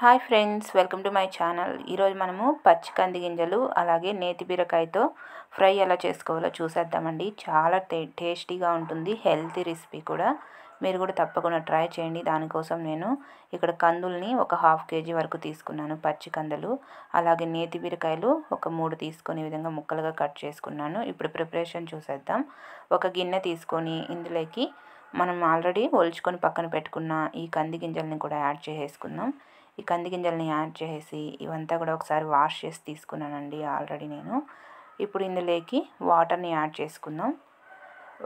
Hi friends, welcome to my channel. ఈరోజు మనము పచ్చి కంది గింజలు అలాగే నేతి బీరకాయతో ఫ్రై ఎలా చేసుకోవాలో చూసేద్దామండి. చాలా టేస్టీగా ఉంటుంది, హెల్తీ రెసిపీ కూడా. మీరు కూడా తప్పకుండా ట్రై చేయండి. దానికోసం నేను ఇక్కడ కందుల్ని ఒక 1/2 kg వరకు తీసుకున్నాను, పచ్చి కందులు. అలాగే నేతి బీరకాయలు ఒక 3 తీసుకొని ఈ విధంగా ముక్కలుగా కట్ చేసుకున్నాను. ఇప్పుడు ప్రిపరేషన్ చూసేద్దాం. ఒక గిన్నె తీసుకొని ఇందులోకి మనం ఆల్రెడీ ఒలుచుకొని పక్కన పెట్టుకున్న ఈ కంది గింజల్ని కూడా యాడ్ చేసేసుకుందాం. ఈ కంది గింజల్ని యాడ్ చేసి ఇవంతా కూడా ఒకసారి వాష్ చేసి తీసుకున్నానండి ఆల్రెడీ నేను. ఇప్పుడు ఇందులోకి వాటర్ని యాడ్ చేసుకుందాం.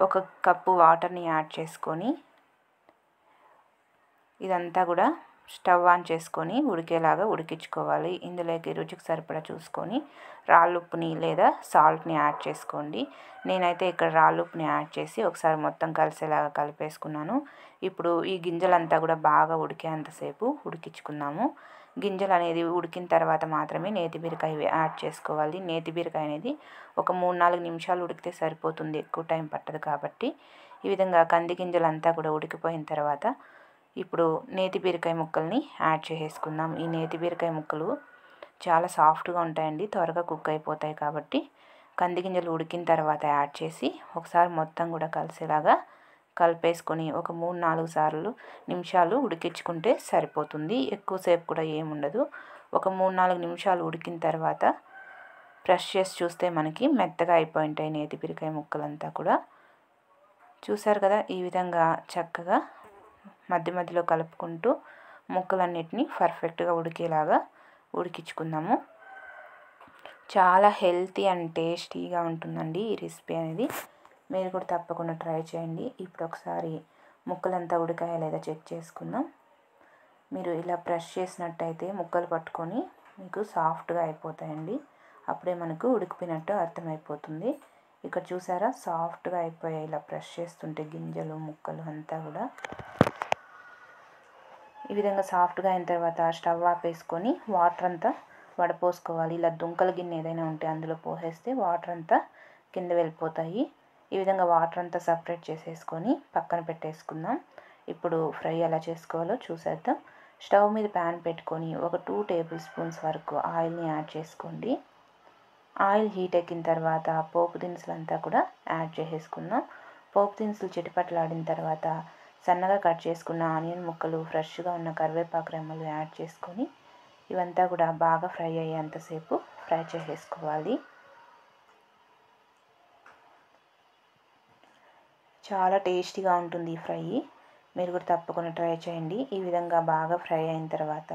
1 కప్పు వాటర్ని యాడ్ చేసుకొని ఇదంతా కూడా స్టవ్ ఆన్ చేసుకొని ఉడికేలాగా ఉడికించుకోవాలి. ఇందులోకి రుచికి సరిపడా చూసుకొని రాళ్ళుప్పుని లేదా సాల్ట్ని యాడ్ చేసుకోండి. నేనైతే ఇక్కడ రాళ్ళుప్పుని యాడ్ చేసి ఒకసారి మొత్తం కలిసేలాగా కలిపేసుకున్నాను. ఇప్పుడు ఈ గింజలంతా కూడా బాగా ఉడికేంతసేపు ఉడికించుకుందాము. గింజలు అనేది ఉడికిన తర్వాత మాత్రమే నేతి బీరకాయ యాడ్ చేసుకోవాలి. నేతి బీరకాయ అనేది ఒక 3-4 నిమిషాలు ఉడికితే సరిపోతుంది, ఎక్కువ టైం పట్టదు కాబట్టి. ఈ విధంగా కంది గింజలంతా కూడా ఉడికిపోయిన తర్వాత ఇప్పుడు నేతి బీరకాయ ముక్కల్ని యాడ్ చేసేసుకుందాం. ఈ నేతి బీరకాయ ముక్కలు చాలా సాఫ్ట్గా ఉంటాయండి, త్వరగా కుక్ అయిపోతాయి కాబట్టి కంది గింజలు ఉడికిన తర్వాత యాడ్ చేసి ఒకసారి మొత్తం కూడా కలిసేలాగా కలిపేసుకొని ఒక 3-4 నిమిషాలు ఉడికించుకుంటే సరిపోతుంది. ఎక్కువసేపు కూడా ఏముండదు. ఒక 3-4 నిమిషాలు ఉడికిన తర్వాత ప్రెస్ చేసి చూస్తే మనకి మెత్తగా అయిపోయి ఉంటాయి నేతి బీరకాయ ముక్కలంతా కూడా. చూసారు కదా, ఈ విధంగా చక్కగా మధ్య మధ్యలో కలుపుకుంటూ ముక్కలన్నిటినీ పర్ఫెక్ట్గా ఉడికేలాగా ఉడికించుకుందాము. చాలా హెల్తీ అండ్ టేస్టీగా ఉంటుందండి ఈ రెసిపీ అనేది. మీరు కూడా తప్పకుండా ట్రై చేయండి. ఇప్పుడు ఒకసారి ముక్కలంతా ఉడికాయా లేదా చెక్ చేసుకుందాం. మీరు ఇలా ప్రెస్ చేసినట్టయితే ముక్కలు పట్టుకొని మీకు సాఫ్ట్గా అయిపోతాయండి. అప్పుడే మనకు ఉడికిపోయినట్టు అర్థమైపోతుంది. ఇక్కడ చూసారా, సాఫ్ట్గా అయిపోయాయి ఇలా ప్రెస్ చేస్తుంటే గింజలు ముక్కలు అంతా కూడా. ఈ విధంగా సాఫ్ట్గా అయిన తర్వాత స్టవ్ ఆపేసుకొని వాటర్ అంతా వడపోసుకోవాలి. ఇలా దుంకల గిన్నె ఏదైనా ఉంటే అందులో పోసేస్తే వాటర్ అంతా కింద వెళ్ళిపోతాయి. ఈ విధంగా వాటర్ అంతా సపరేట్ చేసేసుకొని పక్కన పెట్టేసుకుందాం. ఇప్పుడు ఫ్రై ఎలా చేసుకోవాలో చూసేద్దాం. స్టవ్ మీద ప్యాన్ పెట్టుకొని ఒక 2 టేబుల్ స్పూన్స్ వరకు ఆయిల్ని యాడ్ చేసుకోండి. ఆయిల్ హీట్ ఎక్కిన తర్వాత పోపు దినుసులంతా కూడా యాడ్ చేసేసుకుందాం. పోపు దినుసులు చిటపటలాడిన తర్వాత సన్నగా కట్ చేసుకున్న ఆనియన్ ముక్కలు, ఫ్రెష్గా ఉన్న కరివేపాకు రెమ్మలు యాడ్ చేసుకొని ఇవంతా కూడా బాగా ఫ్రై అయ్యేంతసేపు ఫ్రై చేసేసుకోవాలి. చాలా టేస్టీగా ఉంటుంది ఈ ఫ్రై. మీరు కూడా తప్పకుండా ట్రై చేయండి. ఈ విధంగా బాగా ఫ్రై అయిన తర్వాత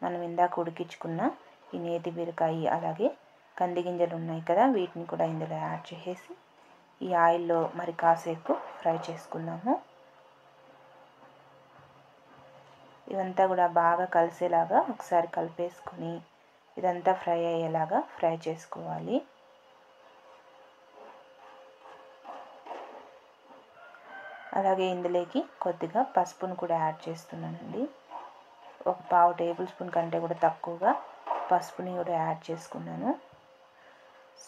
మనం ఇందాక ఉడికించుకున్న ఈ నేతి బీరకాయ అలాగే కంది గింజలు ఉన్నాయి కదా, వీటిని కూడా ఇందులో యాడ్ చేసేసి ఈ ఆయిల్లో మరి కాసేపు ఫ్రై చేసుకుందాము. ఇవంతా కూడా బాగా కలిసేలాగా ఒకసారి కలిపేసుకొని ఇదంతా ఫ్రై అయ్యేలాగా ఫ్రై చేసుకోవాలి. అలాగే ఇందులోకి కొద్దిగా పసుపును కూడా యాడ్ చేస్తున్నానండి. ఒక 1/2 టేబుల్ స్పూన్ కంటే కూడా తక్కువగా పసుపుని కూడా యాడ్ చేసుకున్నాను.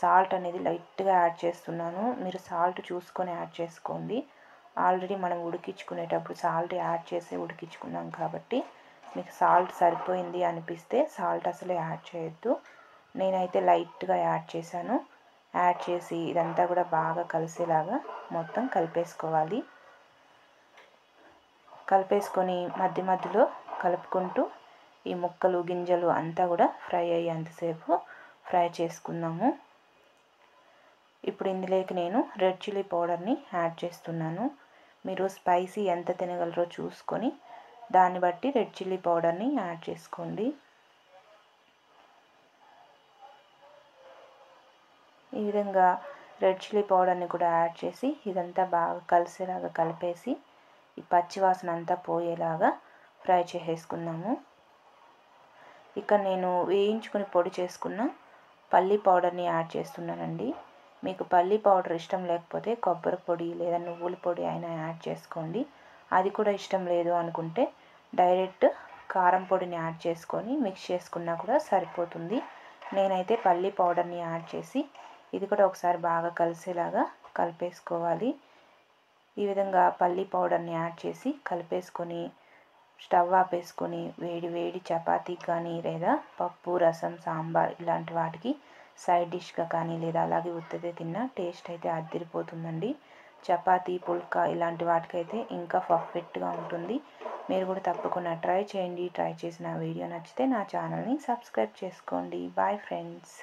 సాల్ట్ అనేది లైట్గా యాడ్ చేస్తున్నాను. మీరు సాల్ట్ చూసుకొని యాడ్ చేసుకోండి. ఆల్రెడీ మనం ఉడికించుకునేటప్పుడు సాల్ట్ యాడ్ చేసి ఉడికించుకున్నాం కాబట్టి మీకు సాల్ట్ సరిపోయింది అనిపిస్తే సాల్ట్ అసలు యాడ్ చేయొద్దు. నేనైతే లైట్గా యాడ్ చేశాను. యాడ్ చేసి ఇదంతా కూడా బాగా కలిసేలాగా మొత్తం కలిపేసుకోవాలి. కలిపేసుకొని మధ్య మధ్యలో కలుపుకుంటూ ఈ ముక్కలు గింజలు అంతా కూడా ఫ్రై అయ్యేంతసేపు ఫ్రై చేసుకుందాము. ఇప్పుడు ఇందులోకి నేను రెడ్ చిల్లీ పౌడర్ని యాడ్ చేస్తున్నాను. మీరు స్పైసీ ఎంత తినగలరో చూసుకొని దాన్ని బట్టి రెడ్ చిల్లీ పౌడర్ని యాడ్ చేసుకోండి. ఈ విధంగా రెడ్ చిల్లీ పౌడర్ని కూడా యాడ్ చేసి ఇదంతా బాగా కలిసేలాగా కలిపేసి ఈ పచ్చివాసన అంతా పోయేలాగా ఫ్రై చేసేసుకుందాము. ఇక్కడ నేను వేయించుకొని పొడి చేసుకున్న పల్లీ పౌడర్ని యాడ్ చేస్తున్నానండి. మీకు పల్లీ పౌడర్ ఇష్టం లేకపోతే కొబ్బరి పొడి లేదా నువ్వుల పొడి అయినా యాడ్ చేసుకోండి. అది కూడా ఇష్టం లేదు అనుకుంటే డైరెక్ట్ కారం పొడిని యాడ్ చేసుకొని మిక్స్ చేసుకున్నా కూడా సరిపోతుంది. నేనైతే పల్లీ పౌడర్ని యాడ్ చేసి ఇది కూడా ఒకసారి బాగా కలిసేలాగా కలిపేసుకోవాలి. ఈ విధంగా పల్లీ పౌడర్ని యాడ్ చేసి కలిపేసుకొని స్టవ్ ఆపేసుకొని వేడి వేడి చపాతీ కానీ లేదా పప్పు రసం సాంబార్ ఇలాంటి వాటికి సైడ్ డిష్గా కానీ లేదా అలాగే ఉత్తదే తిన్నా టేస్ట్ అయితే అదిరిపోతుందండి. చపాతీ పుల్కా ఇలాంటి వాటికైతే ఇంకా పర్ఫెక్ట్గా ఉంటుంది. మీరు కూడా తప్పకుండా ట్రై చేయండి. ట్రై చేసిన వీడియో నచ్చితే నా ఛానల్ని సబ్స్క్రైబ్ చేసుకోండి. Bye friends.